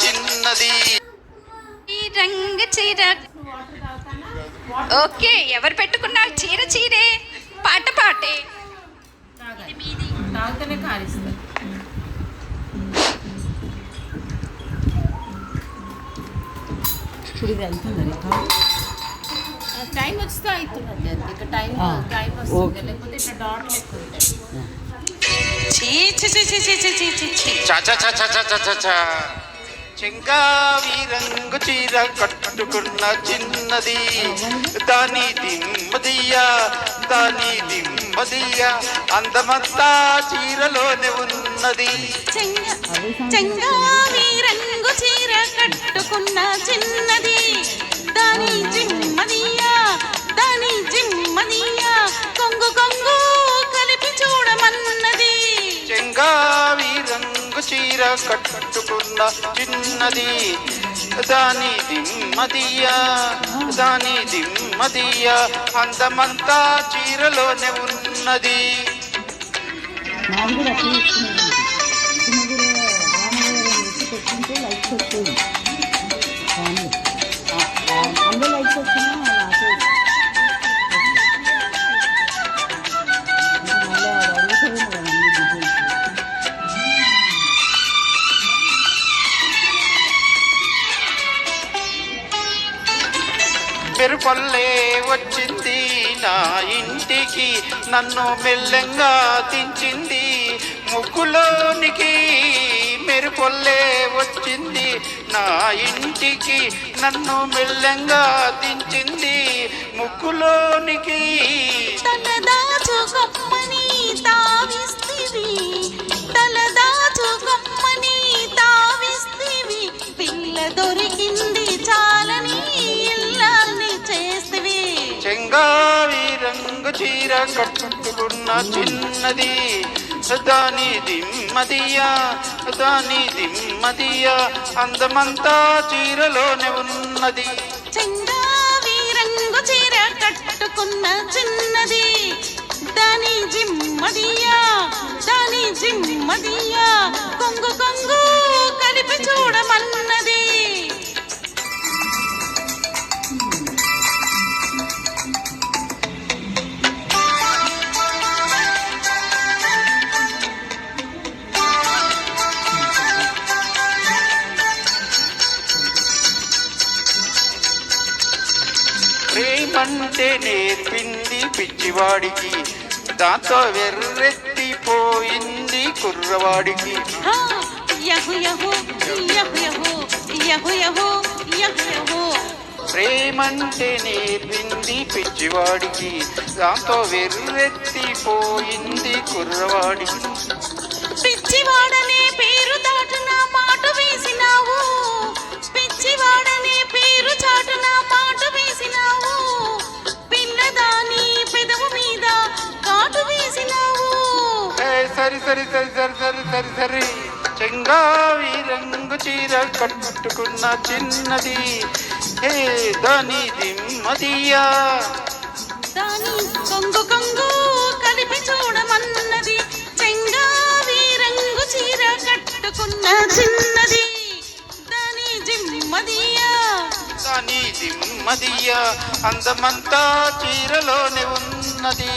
చిన్నది ఈ రంగు చీర. ఓకే, ఎవరు పెట్టుకున్నారు చీర? చీరే పాట పాటే. తాగుతూనే కారిస్తారు. ఇప్పుడు ఇది వెళ్తుంది టైం వస్తే అవుతుంది. ఇక టైం వస్తుంది, లేకపోతే ఇట్లా డాట్ లెక్క ఉంటాయి. చెంగావి రంగు చీర కట్టుకున్న చిన్నది దాని దిమ్మదియ్యా దాని దిమ్మదియ్యా అందమంతా చీరలోనే ఉన్నది. చెంగావి రంగు చీర కట్టుకున్న చిన్నది దాని జిమ్మదియ్యా దాని జిమ్మదియ్యా కొంగు కొంగు కలిపి చూడమన్నది. చెంగావి రంగు చీర కట్టుకున్న చిన్నది దాని దిమ్మదియ్యా దాని దిమ్మదియ్యా అందమంతా చీరలోనే ఉన్నది. మెరుపల్లే వచ్చింది నా ఇంటికి నన్ను మెల్లంగా దించింది ముగ్గులోనికి. మెరుపల్లే వచ్చింది నా ఇంటికి నన్ను మెల్లంగా దించింది ముగ్గులోనికి. తలదాచుకొమ్మని తావిస్తివి తలదాచుకొమ్మని తావిస్తివి పిల్ల దొరికింది చాలని ఇల్లాన్ని చేస్తివి. చెంగావి రంగు చీర కట్టుకున్న చిన్నది దాని దిమ్మదియ్యా దాని దిమ్మదియ్యా అందమంతా చీరలోనే ఉన్నది. చెంగావి రంగు చీర కట్టుకున్న చిన్నది దాని జిమ్మదియ్యా దాని జిమ్మదియ్యా కొంగు కొంగు కలిపి చూడమన్నది. ప్రేమంటే నేర్పింది పిచ్చివాడికి దాంతో వెర్రెత్తిపోయింది కుర్రవాడికి. యహు యహు యహు యహు యహు యహు యహు యహు. ప్రేమంటే నేర్పింది పిచ్చివాడికి దాంతో వెర్రెత్తిపోయింది కుర్రవాడికి. పిచ్చివాడనే పేరు దాటున మాటు వేసినావు పిచ్చివాడనే పేరు చాటున మాటు వేసినావు పిల్లదాని పెదవు మీద కాటు వేసినావు. సరి సరి సరి సరి సరి సరి సరి చెంగావి రంగు చీర కట్టుకున్న చిన్నది దాని దిమ్మదియ్యా దాని కొంగు కొంగు కలిపి చూడమన్నది. చెంగావి రంగు చీర కట్టుకున్న చిన్నది దాని జిమ్మదియ్యా దాని దిమ్మదియ్యా అందమంతా చీరలోనే ఉన్నది.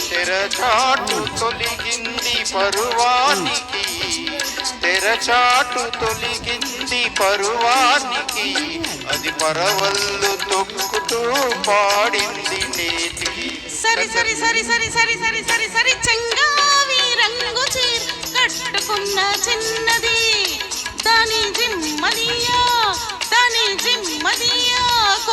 తెరచాటు తొలిగింది పరువానికి తెరచాటు తొలిగింది పరువానికి అది పరవళ్ళు తొక్కుతూ పాడింది నేటికి. సరి సరి సరి సరి సరి సరి సరి సరి చెంగావి రంగు చీర కట్టుకున్న చిన్నది దాని జిమ్మదియ్యా దాని జిమ్